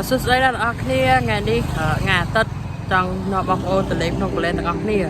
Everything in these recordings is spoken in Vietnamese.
Sút đây là ở kia ngày đi ngà tết trong nó bọc ô từ lên nó lên ở kia.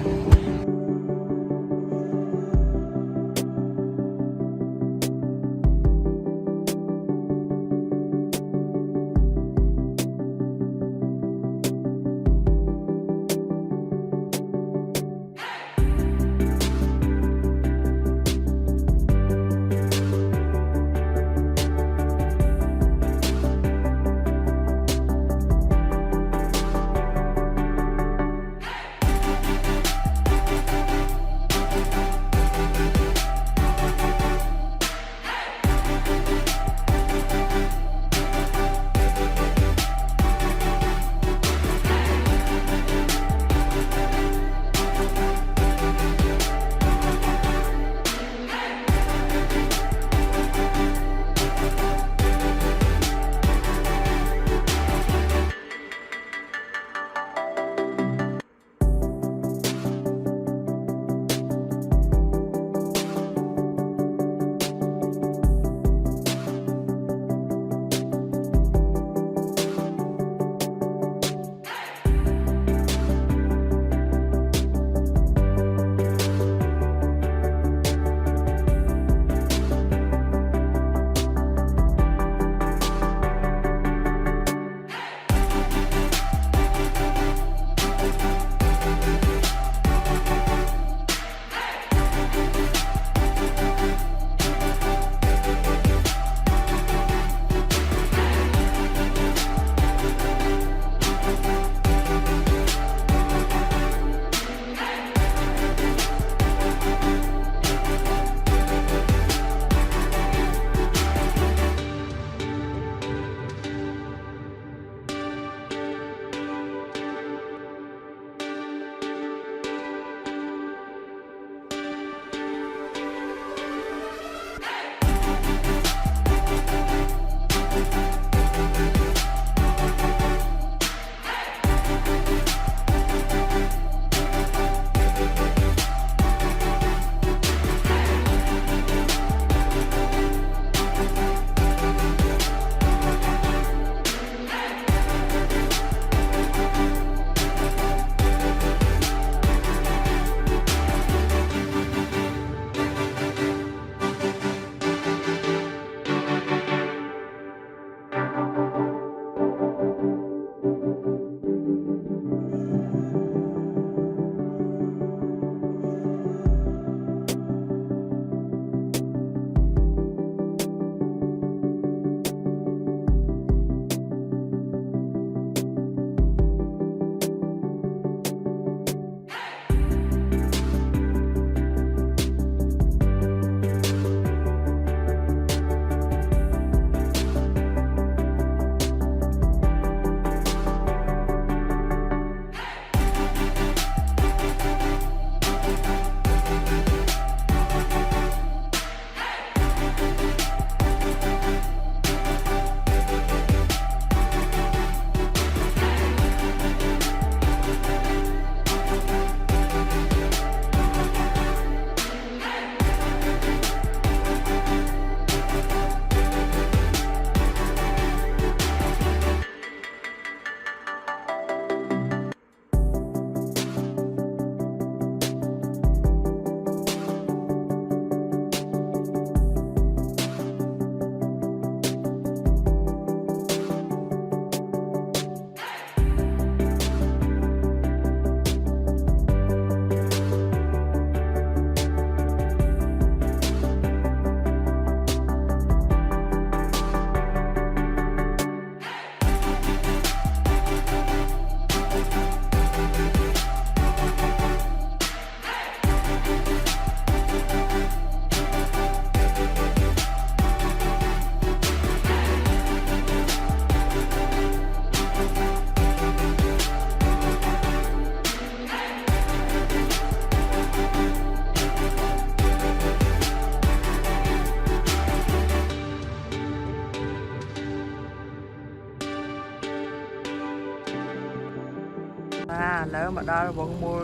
Nếu mà đó vẫn mua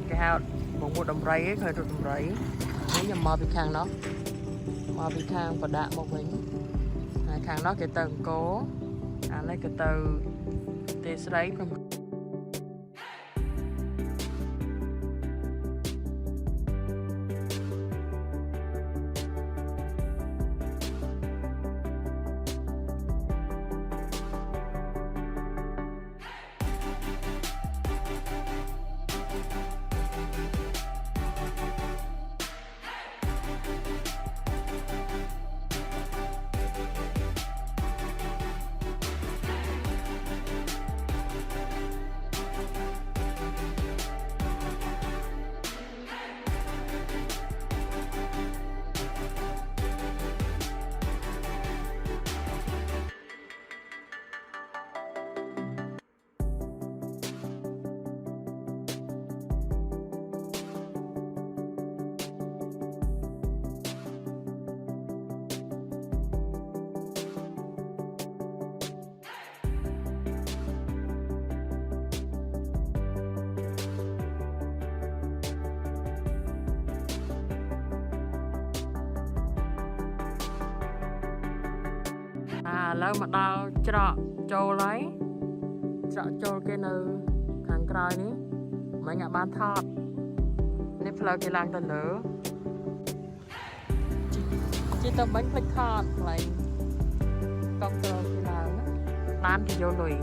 cái hao vẫn mua đầm rây ấy, hơi đầm rây nếu như mò bị khang đó mò bị khang và đạn một mình hai khang đó cái tầng cố អានេះក៏ទៅទេស្រីខ្ញុំឥឡូវមកដល់ច្រកចូលហើយច្រកចូលគេនៅខាងក្រោយនេះមិញអាចបានថតនេះផ្លូវគេឡើងទៅលើជិះទៅបាញ់ភ្លេចថតកន្លែងកប់ត្រគេឡើងឡានគេយកលុយ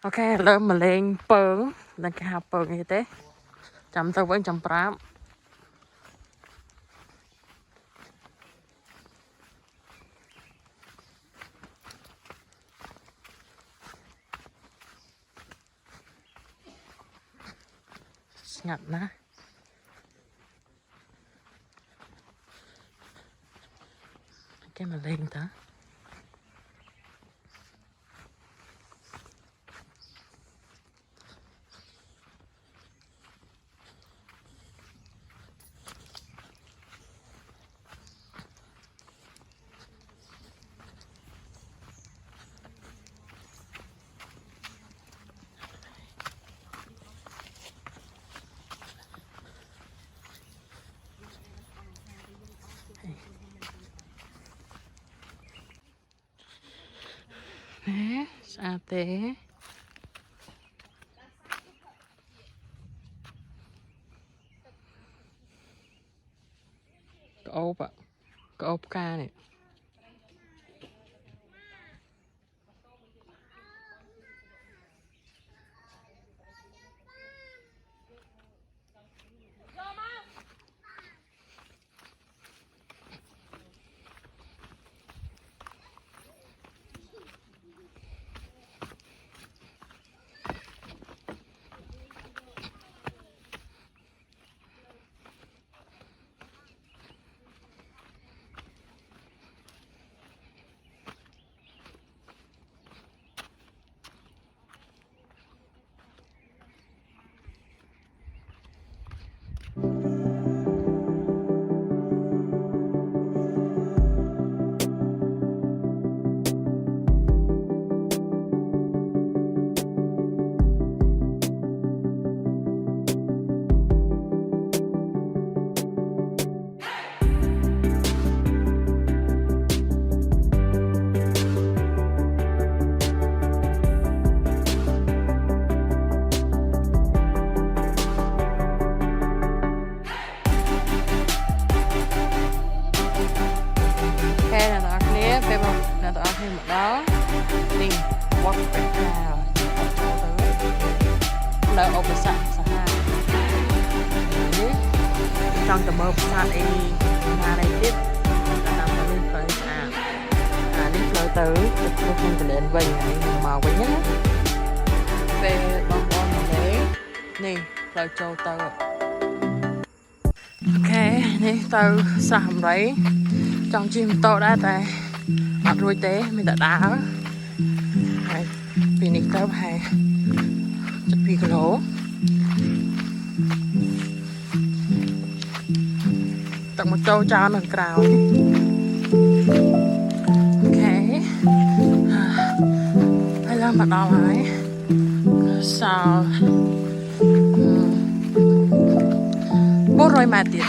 អូខេឥឡូវមកលេងពើងដល់គេហៅពើងអីទេចាំទៅវិញចាំប្រាប់ស្ងាត់ណាស់គេមកលេងតាស្អាតទេក្អូបផ្កានេះពេលអ្នកទាំងអស់គ្នាមកដល់ นี่ waterfalls លើឧបសគ្គសាហាវនេះចង់ទៅមើលប្រាសាទអីណានេះទៀតតាមទៅនេះផ្លូវស្អាតនេះផ្លូវទៅក្នុងកន្លែងវិញនេះមកវិញណាពេលបងប្អូនមកលេងនេះផ្លូវចូលទៅអូខេនេះទៅស្រះអំរៃចង់ជិះម៉ូតូដែរតែអត់រួចទេមានតែដើរហើយពីនេះទៅប្រហែល7 គីឡូទឹកម៉ូតូចោលនៅក្រៅអូខេហើយឡើងមកដល់ហើយសល់400 ម៉ែត្រទៀត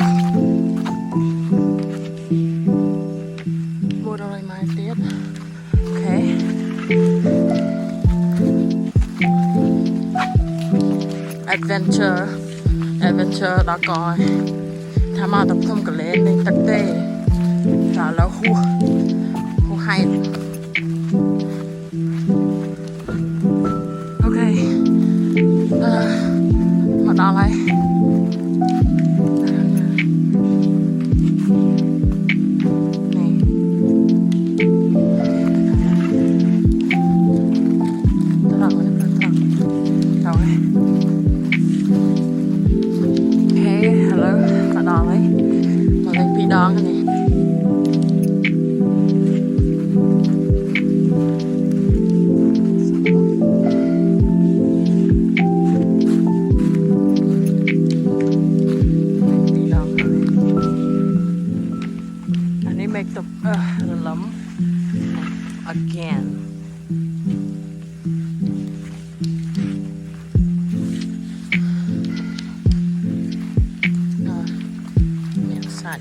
400 ម៉ែត្រទៀតអូខេadventure ដល់កយថាមកទៅភ្នំកលែនលេងទឹកទេតែឥឡូវហួសហេតុអូខេមកដល់ហើយmake the lum again. Sạch.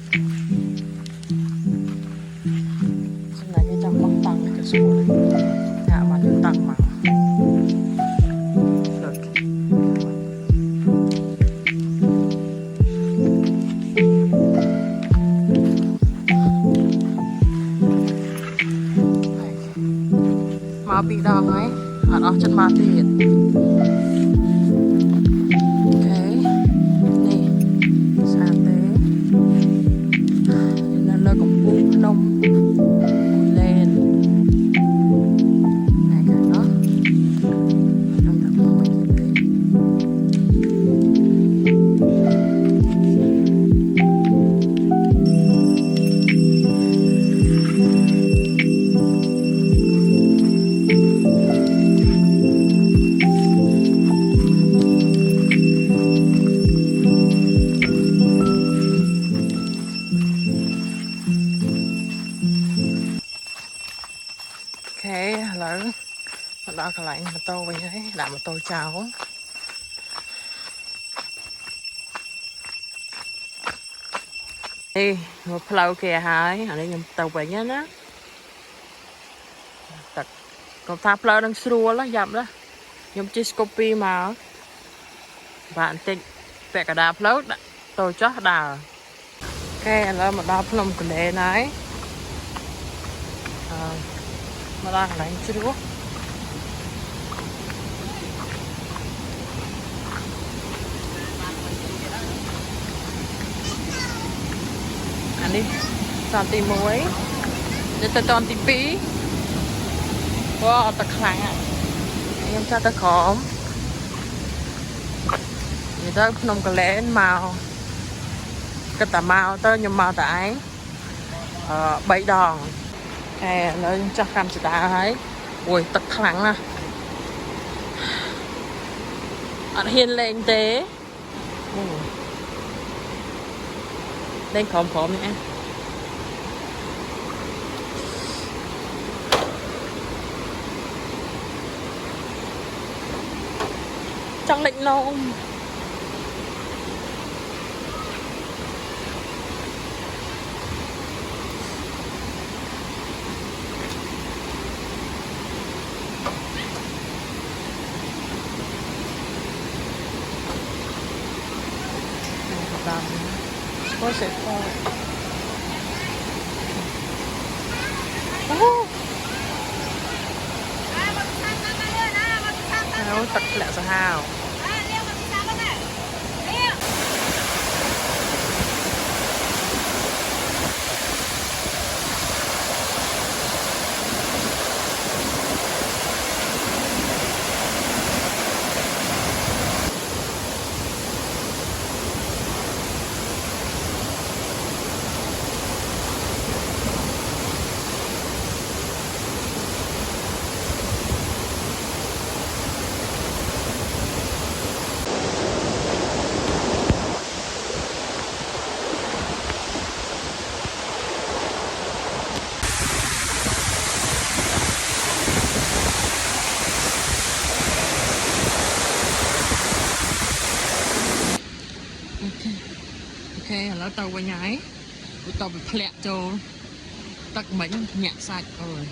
Xem này cái trong bóng tăng cái xuống này. Hạ mà nó tăng mà. Được. Mà bị đòn ấy. Ở chân mà tiệt. Hello, mình đã có lại mô tô vậy đấy, đã mô tô chào. Đi, một flow kìa hai, ở đây mô tô vậy nhá đó. Còn tháp flow đang srua đó, dặm đó. Nhưng chỉ copy mà. Bạn thích vẽ cả đá flow đó, tôi chót đào. Ok, là một đá flow của đề này. Mà đang đánh chứ đúng không? Ăn đi. Chọn tìm muối. Để tôi chọn tìm phí. Wow, thật kháng ạ. Em cho ta khóm. Vì tôi không có lẽ màu. Cái tà màu tôi nhưng màu tại 7 đòn. Nó chắc khăn chị ta thấy. Ui, tật khẳng nè. Anh hiên lên tế. Lên khóm nè. Chẳng định đâu. Có sẽ có lẹ sao hao. Ok, là tàu qua nhái tàu bị lẹ cho tắc mệnh nhạc sạch rồi.